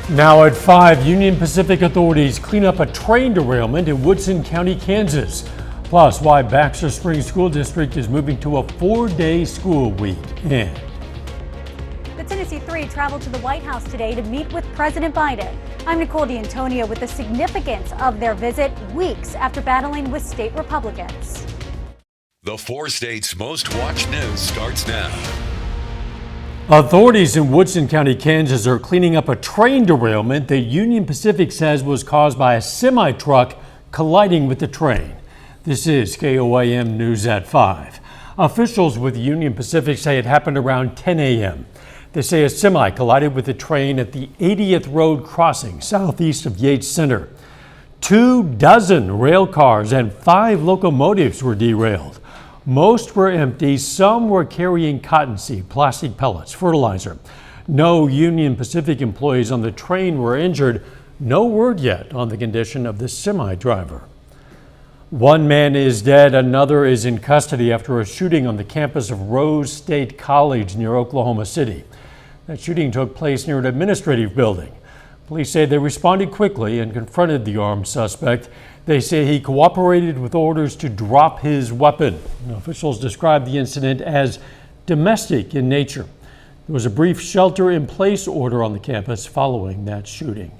Now at 5, Union Pacific authorities clean up a train derailment in Woodson County, Kansas. Plus, why Baxter Springs School District is moving to a 4-day school week. And the Tennessee Three traveled to the White House today to meet with President Biden. I'm Nicole D'Antonio with the significance of their visit weeks after battling with state Republicans. The 4 states' most watched news starts now. Authorities in Woodson County, Kansas are cleaning up a train derailment that Union Pacific says was caused by a semi-truck colliding with the train. This is KOAM News at 5. Officials with Union Pacific say it happened around 10 a.m. They say a semi collided with the train at the 80th Road crossing southeast of Yates Center. 24 rail cars and 5 locomotives were derailed. Most were empty, some were carrying cottonseed, plastic pellets, fertilizer. No Union Pacific employees on the train were injured. No word yet on the condition of the semi-driver. One man is dead, another is in custody after a shooting on the campus of Rose State College near Oklahoma City. That shooting took place near an administrative building. Police say they responded quickly and confronted the armed suspect. They say he cooperated with orders to drop his weapon. Officials described the incident as domestic in nature. There was a brief shelter-in-place order on the campus following that shooting.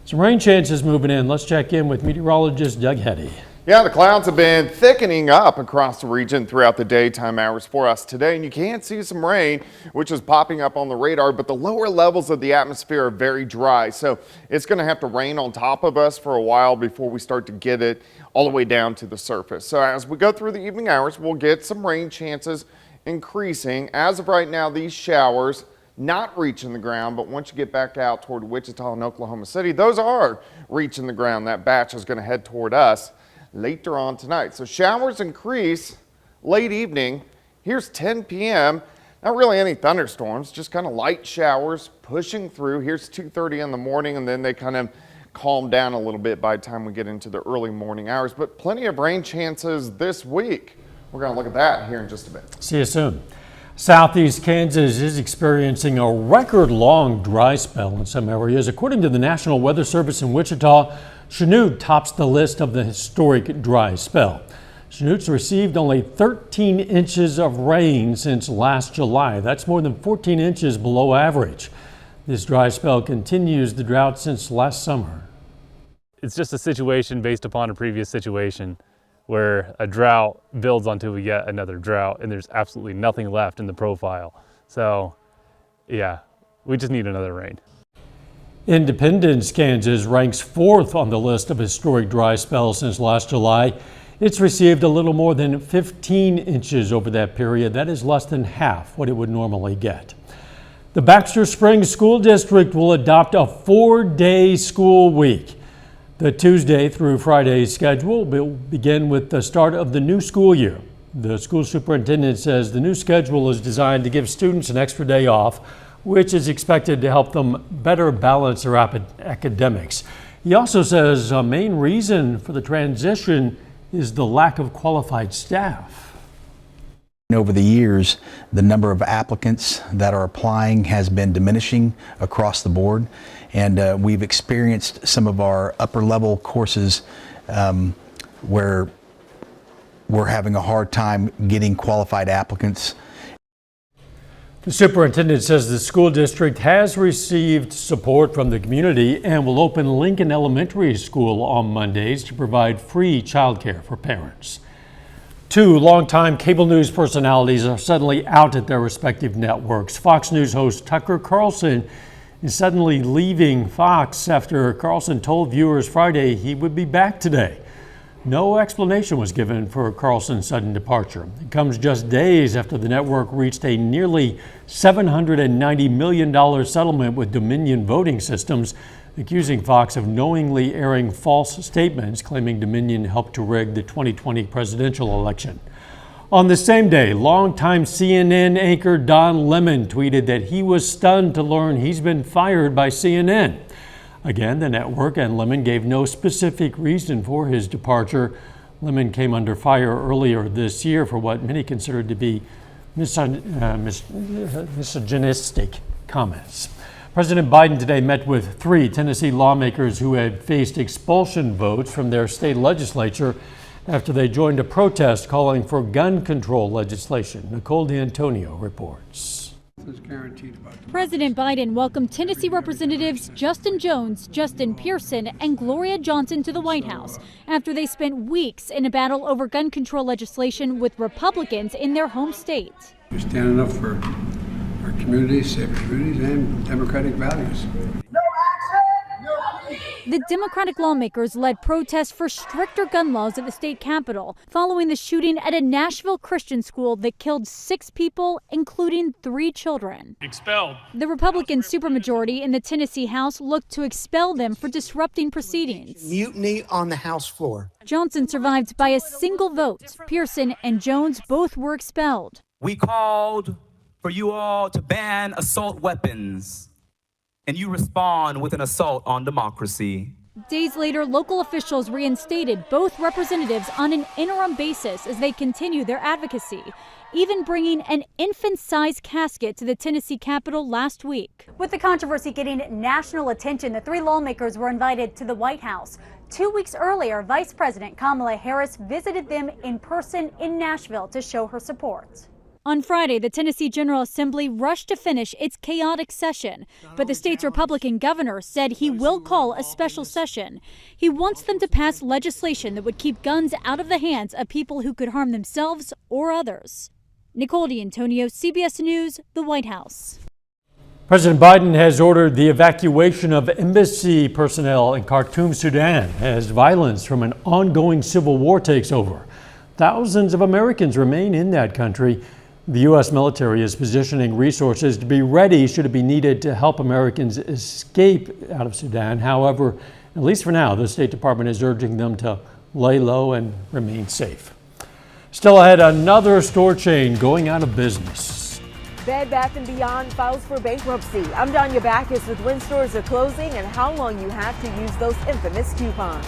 Some rain chances moving in. Let's check in with meteorologist Doug Heddy. Yeah, the clouds have been thickening up across the region throughout the daytime hours for us today, and you can see some rain, which is popping up on the radar, but the lower levels of the atmosphere are very dry, so it's going to have to rain on top of us for a while before we start to get it all the way down to the surface. So as we go through the evening hours, we'll get some rain chances increasing. As of right now, these showers not reaching the ground, but once you get back out toward Wichita and Oklahoma City, those are reaching the ground. That batch is going to head toward us later on tonight. So showers increase late evening. Here's 10 p.m. Not really any thunderstorms, just kind of light showers pushing through. Here's 2:30 in the morning, and then they kind of calm down a little bit by the time we get into the early morning hours. But plenty of rain chances this week. We're going to look at that here in just a bit. See you soon. Southeast Kansas is experiencing a record-long dry spell in some areas. According to the National Weather Service in Wichita, Chanute tops the list of the historic dry spell. Chanute's received only 13 inches of rain since last July. That's more than 14 inches below average. This dry spell continues the drought since last summer. It's just a situation based upon a previous situation where a drought builds onto yet another drought, and there's absolutely nothing left in the profile. So, yeah, we just need another rain. Independence, Kansas ranks 4th on the list of historic dry spells since last July. It's received a little more than 15 inches over that period. That is less than half what it would normally get. The Baxter Springs School District will adopt a 4-day school week. The Tuesday through Friday schedule will begin with the start of the new school year. The school superintendent says the new schedule is designed to give students an extra day off, which is expected to help them better balance their academics. He also says a main reason for the transition is the lack of qualified staff. Over the years, the number of applicants that are applying has been diminishing across the board, and we've experienced some of our upper level courses where we're having a hard time getting qualified applicants. The superintendent says the school district has received support from the community and will open Lincoln Elementary School on Mondays to provide free childcare for parents. 2 longtime cable news personalities are suddenly out at their respective networks. Fox News host Tucker Carlson is suddenly leaving Fox after Carlson told viewers Friday he would be back today. No explanation was given for Carlson's sudden departure. It comes just days after the network reached a nearly $790 million settlement with Dominion Voting Systems, accusing Fox of knowingly airing false statements claiming Dominion helped to rig the 2020 presidential election. On the same day, longtime CNN anchor Don Lemon tweeted that he was stunned to learn he's been fired by CNN. Again, the network and Lemon gave no specific reason for his departure. Lemon came under fire earlier this year for what many considered to be misogynistic comments. President Biden today met with 3 Tennessee lawmakers who had faced expulsion votes from their state legislature after they joined a protest calling for gun control legislation. Nicole D'Antonio reports. President Biden welcomed Tennessee Representatives Justin Jones, Justin Pearson, and Gloria Johnson to the White House after they spent weeks in a battle over gun control legislation with Republicans in their home state. We're standing up for our communities, safe communities, and democratic values. The Democratic lawmakers led protests for stricter gun laws at the state capitol following the shooting at a Nashville Christian school that killed 6 people, including 3 children. Expelled. The Republican supermajority in the Tennessee House looked to expel them for disrupting proceedings. Mutiny on the House floor. Johnson survived by a single vote. Pearson and Jones both were expelled. We called for you all to ban assault weapons, and you respond with an assault on democracy. Days later, local officials reinstated both representatives on an interim basis as they continue their advocacy, even bringing an infant-sized casket to the Tennessee Capitol last week. With the controversy getting national attention, the 3 lawmakers were invited to the White House. 2 weeks earlier, Vice President Kamala Harris visited them in person in Nashville to show her support. On Friday, the Tennessee General Assembly rushed to finish its chaotic session, but the state's Republican governor said he will call a special session. He wants them to pass legislation that would keep guns out of the hands of people who could harm themselves or others. Nicole D'Antonio, CBS News, the White House. President Biden has ordered the evacuation of embassy personnel in Khartoum, Sudan, as violence from an ongoing civil war takes over. Thousands of Americans remain in that country. The U.S. military is positioning resources to be ready should it be needed to help Americans escape out of Sudan. However, at least for now, the State Department is urging them to lay low and remain safe. Still ahead, another store chain going out of business. Bed Bath & Beyond files for bankruptcy. I'm Danya Backus with when stores are closing and how long you have to use those infamous coupons.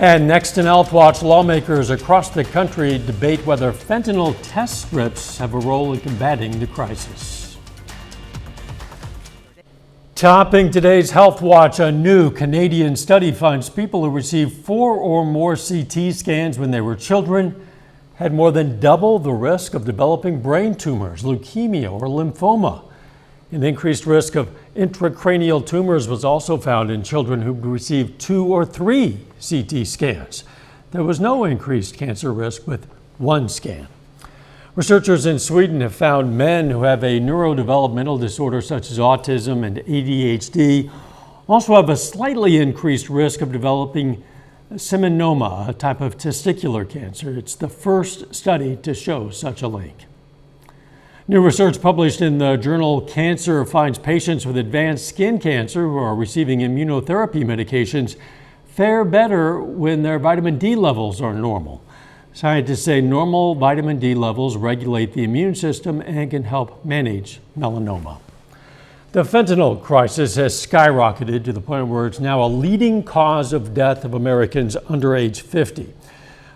And next in Health Watch, lawmakers across the country debate whether fentanyl test strips have a role in combating the crisis. Topping today's Health Watch, a new Canadian study finds people who received 4 or more CT scans when they were children had more than double the risk of developing brain tumors, leukemia, or lymphoma. An increased risk of intracranial tumors was also found in children who received 2 or 3 CT scans. There was no increased cancer risk with 1 scan. Researchers in Sweden have found men who have a neurodevelopmental disorder such as autism and ADHD also have a slightly increased risk of developing seminoma, a type of testicular cancer. It's the first study to show such a link. New research published in the journal Cancer finds patients with advanced skin cancer who are receiving immunotherapy medications fare better when their vitamin D levels are normal. Scientists say normal vitamin D levels regulate the immune system and can help manage melanoma. The fentanyl crisis has skyrocketed to the point where it's now a leading cause of death of Americans under age 50.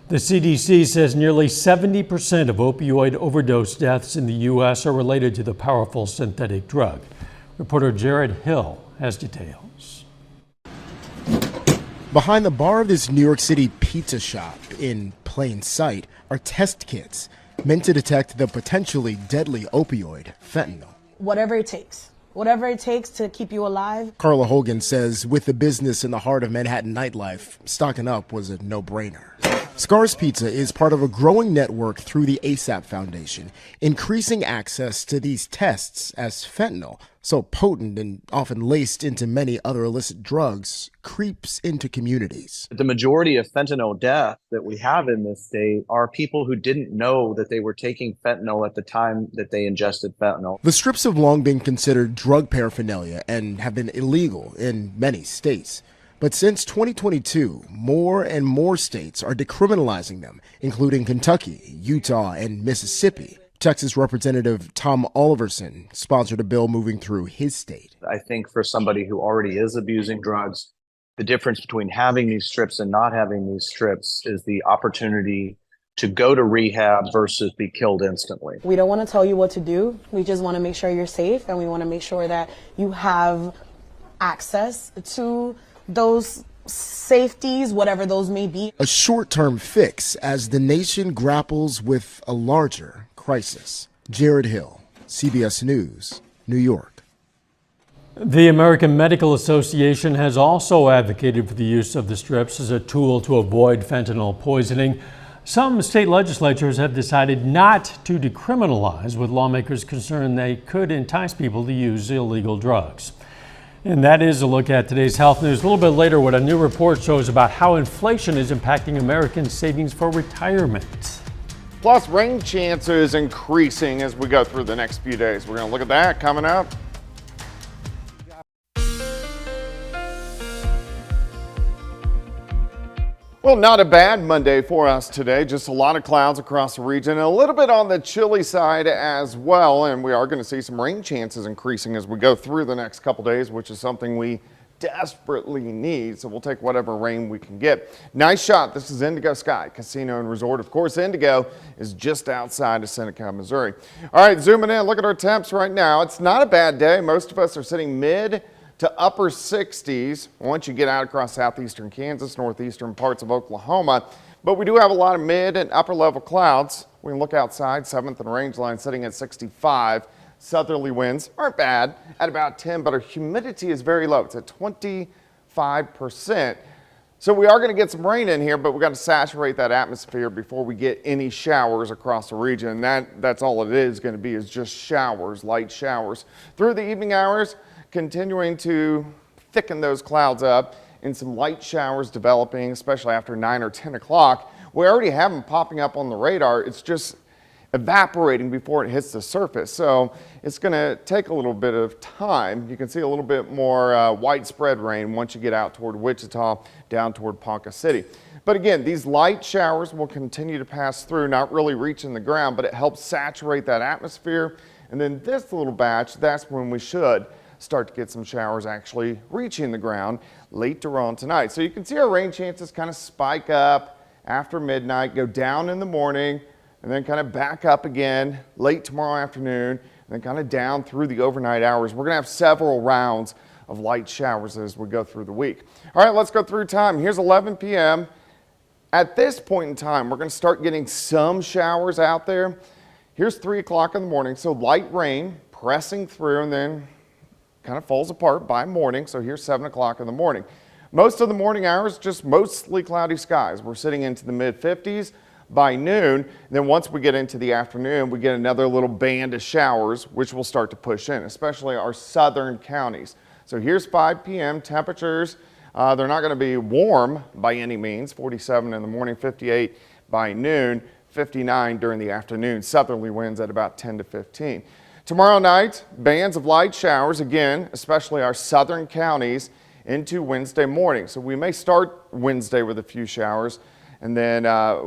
The CDC says nearly 70% of opioid overdose deaths in the U.S. are related to the powerful synthetic drug. Reporter Jared Hill has details. Behind the bar of this New York City pizza shop, in plain sight, are test kits meant to detect the potentially deadly opioid, fentanyl. Whatever it takes. Whatever it takes to keep you alive. Carla Hogan says with the business in the heart of Manhattan nightlife, stocking up was a no-brainer. Scar's Pizza is part of a growing network through the ASAP Foundation, increasing access to these tests as fentanyl, so potent and often laced into many other illicit drugs, creeps into communities. The majority of fentanyl deaths that we have in this state are people who didn't know that they were taking fentanyl at the time that they ingested fentanyl. The strips have long been considered drug paraphernalia and have been illegal in many states. But since 2022, more and more states are decriminalizing them, including Kentucky, Utah, and Mississippi. Texas Representative Tom Oliverson sponsored a bill moving through his state. I think for somebody who already is abusing drugs, the difference between having these strips and not having these strips is the opportunity to go to rehab versus be killed instantly. We don't want to tell you what to do. We just want to make sure you're safe, and we want to make sure that you have access to those safeties, whatever those may be. A short-term fix as the nation grapples with a larger crisis. Jared Hill, CBS News, New York. The American Medical Association has also advocated for the use of the strips as a tool to avoid fentanyl poisoning. Some state legislatures have decided not to decriminalize, with lawmakers concerned they could entice people to use illegal drugs. And that is a look at today's health news. A little bit later, what a new report shows about how inflation is impacting American savings for retirement. Plus, rain chances increasing as we go through the next few days. We're going to look at that coming up. Well, not a bad Monday for us today. Just a lot of clouds across the region, a little bit on the chilly side as well. And we are going to see some rain chances increasing as we go through the next couple days, which is something we desperately need. So we'll take whatever rain we can get. Nice shot. This is Indigo Sky Casino and Resort. Of course, Indigo is just outside of Seneca, Missouri. All right, zooming in, look at our temps right now. It's not a bad day. Most of us are sitting mid to upper 60s once you get out across southeastern Kansas, northeastern parts of Oklahoma. But we do have a lot of mid and upper level clouds. We can look outside, 7th and Rangeline sitting at 65. Southerly winds aren't bad at about 10, but our humidity is very low. It's at 25%. So we are going to get some rain in here, but we've got to saturate that atmosphere before we get any showers across the region. That's all it is going to be, is just showers, light showers. Through the evening hours, continuing to thicken those clouds up and some light showers developing, especially after 9 or 10 o'clock. We already have them popping up on the radar. It's just evaporating before it hits the surface. So it's going to take a little bit of time. You can see a little bit more widespread rain once you get out toward Wichita, down toward Ponca City. But again, these light showers will continue to pass through, not really reaching the ground, but it helps saturate that atmosphere. And then this little batch, that's when we should start to get some showers actually reaching the ground later on tonight. So you can see our rain chances kind of spike up after midnight, go down in the morning, and then kind of back up again late tomorrow afternoon, and then kind of down through the overnight hours. We're going to have several rounds of light showers as we go through the week. All right, let's go through time. Here's 11 p.m. At this point in time, we're going to start getting some showers out there. Here's 3 o'clock in the morning, so light rain pressing through, and then kind of falls apart by morning. So here's 7 o'clock in the morning. Most of the morning hours, just mostly cloudy skies. We're sitting into the mid 50s by noon. And then once we get into the afternoon, we get another little band of showers, which will start to push in, especially our southern counties. So here's 5 p.m. temperatures. They're not going to be warm by any means. 47 in the morning, 58 by noon, 59 during the afternoon. Southerly winds at about 10 to 15. Tomorrow night, bands of light showers, again, especially our southern counties, into Wednesday morning. So we may start Wednesday with a few showers, and then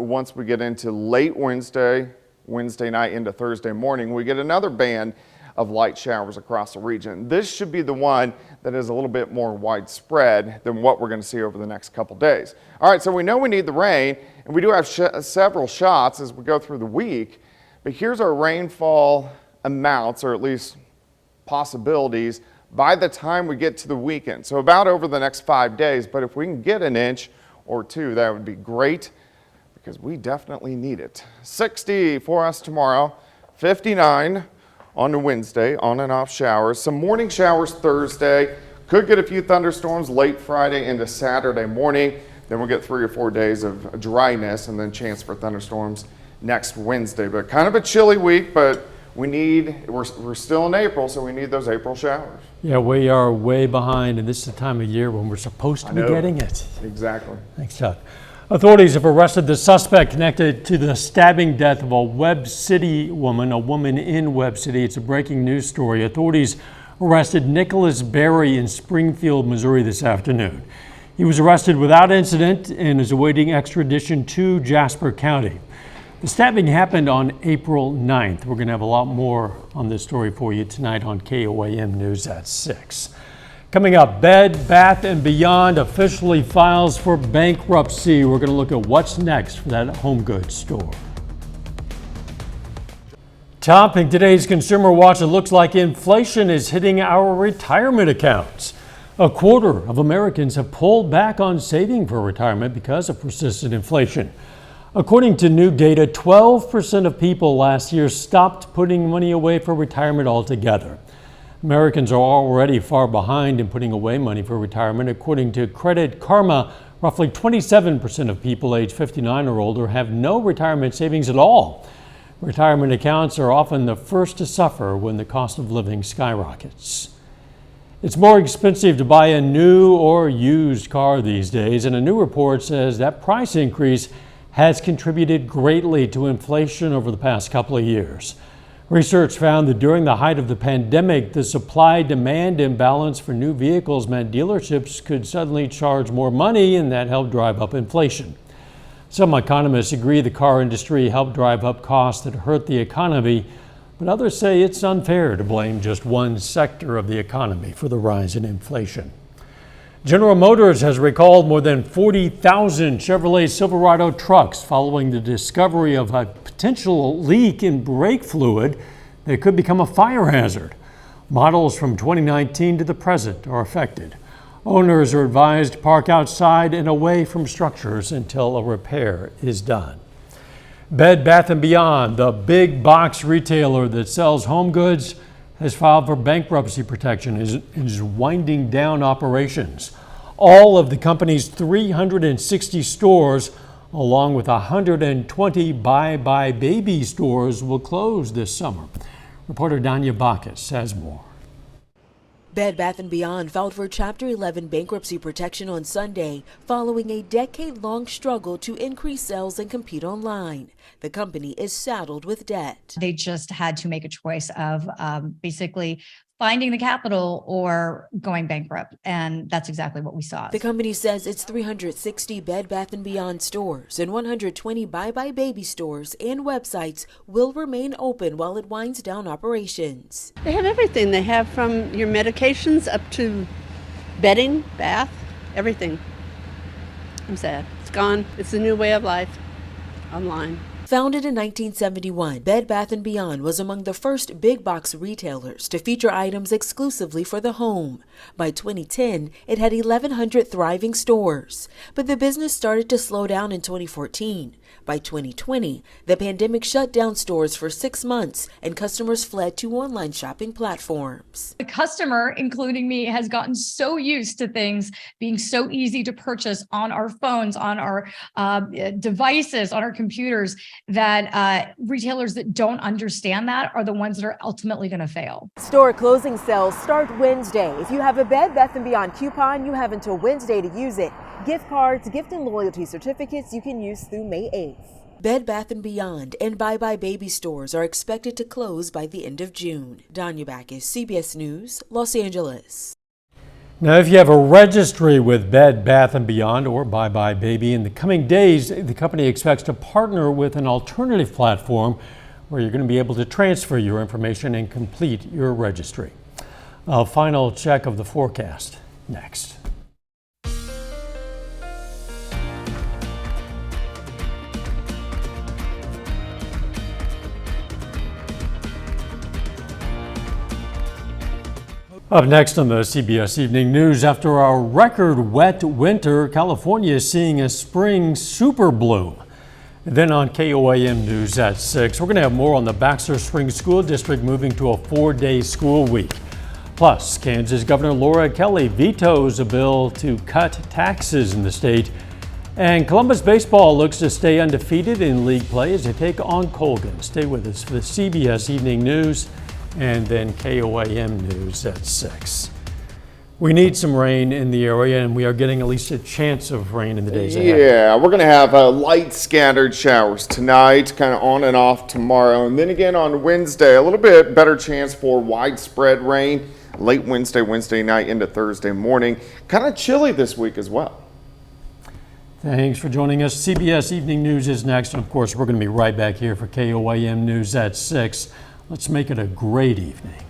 once we get into late Wednesday night into Thursday morning, we get another band of light showers across the region. This should be the one that is a little bit more widespread than what we're going to see over the next couple days. All right, so we know we need the rain, and we do have several shots as we go through the week, but here's our rainfall amounts, or at least possibilities, by the time we get to the weekend. So about over the next 5 days, but if we can get an inch or two, that would be great, because we definitely need it. 60 for us tomorrow, 59 on Wednesday, on and off showers. Some morning showers Thursday. Could get a few thunderstorms late Friday into Saturday morning. Then we'll get 3 or 4 days of dryness, and then chance for thunderstorms next Wednesday. But kind of a chilly week, but we're still in April, so we need those April showers. Yeah, we are way behind, and this is the time of year when we're supposed to be getting it. Exactly. Thanks, Chuck. Authorities have arrested the suspect connected to the stabbing death of a Webb City woman, a woman in Webb City. It's a breaking news story. Authorities arrested Nicholas Berry in Springfield, Missouri this afternoon. He was arrested without incident and is awaiting extradition to Jasper County. The stabbing happened on April 9th. We're going to have a lot more on this story for you tonight on KOAM News at 6. Coming up, Bed Bath & Beyond officially files for bankruptcy. We're going to look at what's next for that home goods store. Topping today's Consumer Watch, it looks like inflation is hitting our retirement accounts. A quarter of Americans have pulled back on saving for retirement because of persistent inflation. According to new data, 12% of people last year stopped putting money away for retirement altogether. Americans are already far behind in putting away money for retirement. According to Credit Karma, roughly 27% of people age 59 or older have no retirement savings at all. Retirement accounts are often the first to suffer when the cost of living skyrockets. It's more expensive to buy a new or used car these days, and a new report says that price increase has contributed greatly to inflation over the past couple of years. Research found that during the height of the pandemic, the supply-demand imbalance for new vehicles meant dealerships could suddenly charge more money, and that helped drive up inflation. Some economists agree the car industry helped drive up costs that hurt the economy, but others say it's unfair to blame just one sector of the economy for the rise in inflation. General Motors has recalled more than 40,000 Chevrolet Silverado trucks following the discovery of a potential leak in brake fluid that could become a fire hazard. Models from 2019 to the present are affected. Owners are advised to park outside and away from structures until a repair is done. Bed Bath & Beyond, the big box retailer that sells home goods, has filed for bankruptcy protection and is winding down operations. All of the company's 360 stores, along with 120 Bye Bye Baby stores, will close this summer. Reporter Danya Bacchus has more. Bed Bath & Beyond filed for Chapter 11 bankruptcy protection on Sunday following a decade-long struggle to increase sales and compete online. The company is saddled with debt. They just had to make a choice of basically finding the capital or going bankrupt, and that's exactly what we saw. The company says its 360 Bed Bath & Beyond stores and 120 Bye Bye Baby stores and websites will remain open while it winds down operations. They have everything. They have from your medications up to bedding, bath, everything. I'm sad. It's gone. It's a new way of life online. Founded in 1971, Bed Bath & Beyond was among the first big box retailers to feature items exclusively for the home. By 2010, it had 1,100 thriving stores, but the business started to slow down in 2014. By 2020, the pandemic shut down stores for 6 months and customers fled to online shopping platforms. The customer, including me, has gotten so used to things being so easy to purchase on our phones, on our devices, on our computers, that retailers that don't understand that are the ones that are ultimately going to fail. Store closing sales start Wednesday. If you have a Bed Bath & Beyond coupon, you have until Wednesday to use it. Gift cards, gift and loyalty certificates you can use through May 8th. Bed Bath & Beyond and Bye Bye Baby stores are expected to close by the end of June. Danya Bacchus, CBS News, Los Angeles. Now, if you have a registry with Bed Bath & Beyond or Bye Bye Baby, in the coming days, the company expects to partner with an alternative platform where you're going to be able to transfer your information and complete your registry. A final check of the forecast next. Up next on the CBS Evening News, after our record wet winter, California is seeing a spring super bloom. And then on KOAM News at 6, we're going to have more on the Baxter Springs School District moving to a 4-day school week. Plus, Kansas Governor Laura Kelly vetoes a bill to cut taxes in the state. And Columbus baseball looks to stay undefeated in league play as they take on Colgan. Stay with us for the CBS Evening News and then KOAM News at 6. We need some rain in the area, and we are getting at least a chance of rain in the days ahead. Yeah, we're going to have light scattered showers tonight, kind of on and off tomorrow. And then again on Wednesday, a little bit better chance for widespread rain late Wednesday night into Thursday morning. Kind of chilly this week as well. Thanks for joining us. CBS Evening News is next. And of course, we're going to be right back here for KOAM News at 6. Let's make it a great evening.